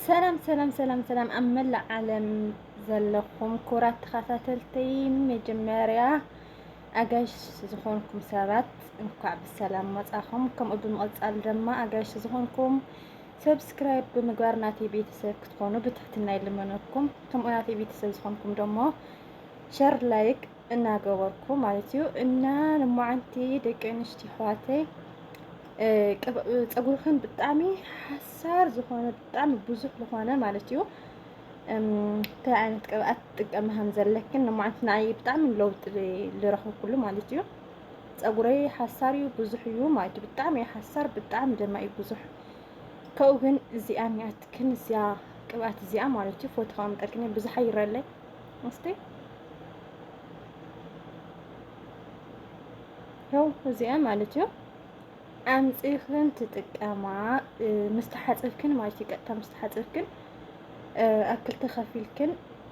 ሰላም አመላ ዓለም ዘለኹም ኩራት ተኸታተልተይ መጀመርያ ኣጋይሽ ዝኾንኩም ሰባት እንኳዕ ብሰላም መጻኹም። ከምኡ ብምቕጻል ድማ ኣጋይሽ ዝኾንኩም ሰብስክራይብ ብምግባር ናተይ ቤተሰብ ክትኾኑ ብትሕትና ይልመነኩም። ከምኡ ናተይ ቤተሰብ ዝኾንኩም ደሞ ሸር ላይክ እናገበርኩም ማለት እዩ እና ንማዓንቲ ደቂ ኣንስትዮ ኣሕዋተይ ፀጉርክን ብጣዕሚ ሓሳር ዝኾነ ብጣዕሚ ብዙሕ ዝኾነ ማለት እዩ እንታይ ዓይነት ቅብኣት ትጥቀሚ ከም ዘለክን ንማዓንቲ ንዓይ ብጣዕሚ ለውጢ ዝረኸብኩሉ ማለት እዩ። ፀጉረይ ሓሳር እዩ ብዙሕ እዩ ማለት እዩ። ብጣዕሚ ሓሳር ብጣዕሚ ድማ እዩ ብዙሕ። ከኡ ግን እዚኣ ኒኣትክን እዚኣ ቅብኣት እዚኣ ማለት እዩ ፎቶ ከምጠልክኒ ብዙሕ ይረአለይ እስቲ ያው እዚኣ ማለት እዩ ኣምፂኽን ትጥቀማ ምስተሓፅብክን ማለት እዩ። ቀጥታ ምስተሓፅብክን ኣብ ክልተ ከፊልክን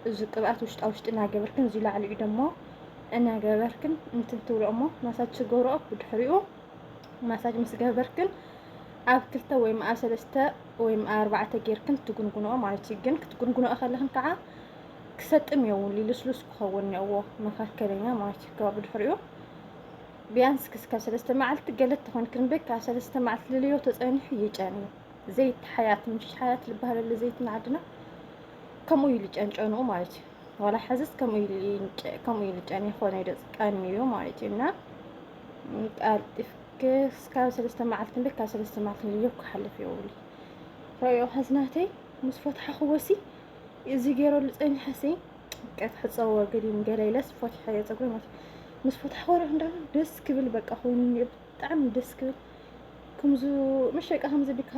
እዚ ቅብኣት ውሽጣ እናገበርክን እዚ ላዕሊኡ ደሞ እናገበርክን እንትን ትብልኦ እሞ ማሳጅ ትገብርኦ ብድሕሪኡ ማሳጅ ምስ ገበርክን ኣብ ክልተ ወይም ኣብ ሰለስተ ወይም ኣብ ኣርባዕተ ጌርክን ትጉንጉንኦ ማለት እዩ። ግን ክትጉንጉንኦ ከለኽን ከዓ ክሰጥም የውን ልስሉስ ክኸውን እኒአዎ መካከለኛ ማለት እዩ። ካብ ብድሕሪኡ ቢያንስ ክስካብ ሰለስተ መዓልቲ ገለት ተኾንክን በካ ሰለስተ መዓልቲ ልልዮ ተፀኒሑ ይጨን ዘይት ሓያት ምሽ ሓያት ልባህለ ዘይት ናዓድና ከምኡ ኢሉ ጨንጨንኡ ማለት እዩ። ወላ ሓዘዝ ከምኡ ኢሉ ጨን ይኾነ ይደፅቃኒ እዩ ማለት እዩ። እና ቃልጢፍክ ክስካብ ሰለስተ መዓልቲ በካ ሰለስተ መዓልቲ ልልዮ ክሓልፍ የውል ራእዮ ሓዝናተይ ምስ ፈትሓ ወሲ እዚ ገይረሉ ፀኒሐሲ ቀትሕፀወ ገዲም ገለይለስ ፈትሐ ፀጉሪ ማለት ምስ ፈትሐ ወረ እንዳለ ደስ ክብል በቃ ኮይኑ ብጣዕሚ ደስ ክብል ከምዙ مش በቃ ከምዚ ቢካ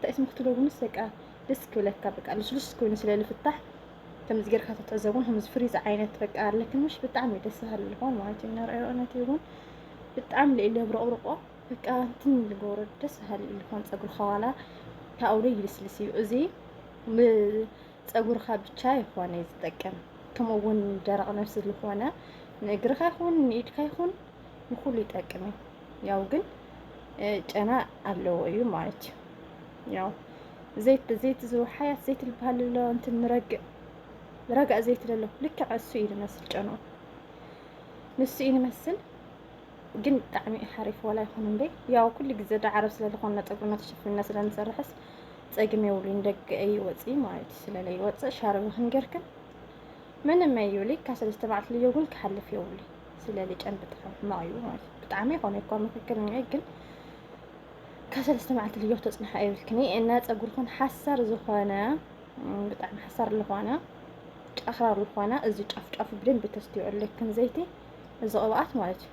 ተእስም ክትለጉንስ በቃ ደስ ክብለካ በቃ ልስሉስ ኮይኑ ስለልፍታሕ ከምዚ ጌርካ ተተዕዘቡን ከምዚ ፍሪዝ ዓይነት በቃ ለክን مش ብጣዕሚ ደስ በሃሊ ልኾን ማለት እዩ። እናርአዮ እውነት ይሁን ብጣዕሚ ልኢለ ብረቕርቆ በቃ እንትን ልገብሮ ደስ በሃሊ ልኾን ፀጉርካ ዋላ ካብኡ ይልስልስ እዩ። እዚ ፀጉርካ ብቻ ይኾነ ዝጠቅም ከምኡ እውን ደረቕ ነፍሲ ዝኾነ ንእግርካ ይኹን ንኢድካ ይኹን ንኩሉ ይጠቅም እዩ። ያው ግን ጨና ኣለዎ እዩ ማለት እዩ። ያው ዘይት ዝውሓያት ዘይት ልበሃል ሎ እንትን ረጋእ ዘይት ለሎ ልክዕ እሱ እዩ ዝመስል ጨንኡ ንሱ እዩ ዝመስል ግን ብጣዕሚ ሓሪፍ ወላ ይኹን እምበይ ያው ኩሉ ግዜ ዳዓረብ ስለዝኾነ ፀጉርና ተሸፊና ስለንሰርሕስ ፀግም የብሉን ደገ ይወፅእ ማለት እዩ። ስለለይወፅእ ሻርብ ክንገርክን ምንም ኣይብሊ ካብ ሰለስተ መዓልቲ ልዮ ግን ክሓልፍ የብሉ ስለልጨን ብጣዕሚ ሕማቕ እዩ ማለት እዩ። ብጣዕሚ ይኾነ እኳ መካከለኛ ግን ካብ ሰለስተ መዓልቲ ልዮ ተፅንሐ ኣይብልክኒ እና ፀጉርኩን ሓሳር ዝኾነ ብጣዕሚ ሓሳር ዝኾነ ጫኽራር ዝኾነ እዚ ጫፍ ጫፍ ብደንቢ ተስትዮ ኣለክን ዘይቲ እዚ ቅብኣት ማለት እዩ።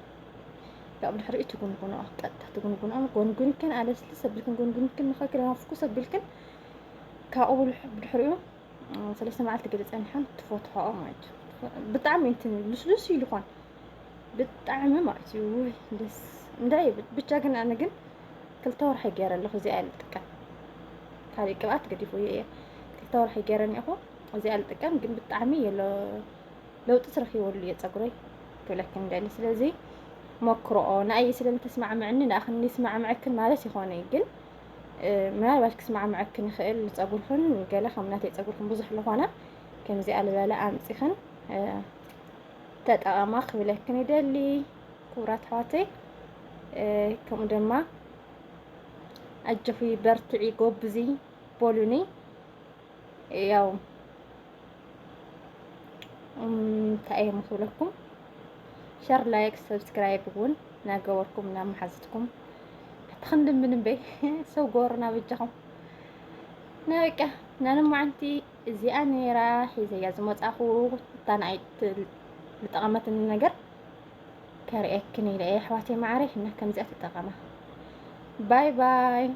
ካብ ድሕሪኡ ትጉንጉንኦ ቀጥታ ትጉንጉንኦ ጎንጉንክን ኣለስልስ ሰቢልክን ጎንጉንክን ንኸክል ናፍኩ ሰቢልክን ካብኡ ብድሕሪኡ ሰለስተ መዓልቲ ገለ ፀኒሐን ትፈትሖኦ ማለት እዩ። ብጣዕሚ እንትን ልስሉስ ኢሉ ኾን ብጣዕሚ ማለት እዩ ደስ እንታይ ብቻ ግን ኣነ ግን ክልተ ወርሒ ገይረ ኣለኹ እዚኣ ልጥቀም ካሊእ ቅብኣት ገዲፉ እየ ክልተ ወርሒ ገይረ እኒአኹ እዚኣ ልጥቀም ግን ብጣዕሚ ለውጢ ትረኺበሉ እየ ፀጉረይ ክብለክን ደሊ ስለዚ ሞክሮኦ ንኣየ ስለንተስማዕምዕኒ ንኣኽኒ ስማዕምዕክን ማለት ይኾነ ግን ምናልባት ክስማዕምዕክን ይኽእል ፀጉርክን ገለ ከም ናተይ ፀጉርክን ብዙሕ ዝኾነ ከምዚኣ ልበለ ኣምፂኽን ተጠቐማ ክብለክን ይደሊ ክቡራት ኣሕዋተይ። ከምኡ ድማ ኣጀኺ በርትዒ ጎብዚ በሉኒ ያው እንታይ እየ ምክብለኩም ሸር ላይክ ሰብስክራይብ እውን እናገበርኩም እናመሓዝትኩም ተኸንድም ምንም በይ ሰው ጎርና በጃኹም ና በቃ ናንማዓንቲ እዚኣ ነይራ ሒዘያ ዝመፃኹ እታ ናይ ዝጠቐመትኒ ነገር ከርእየክን ኢለ ኣሕዋተይ ማዕረይ እና ከምዚኣ ተጠቐማ ባይ ባይ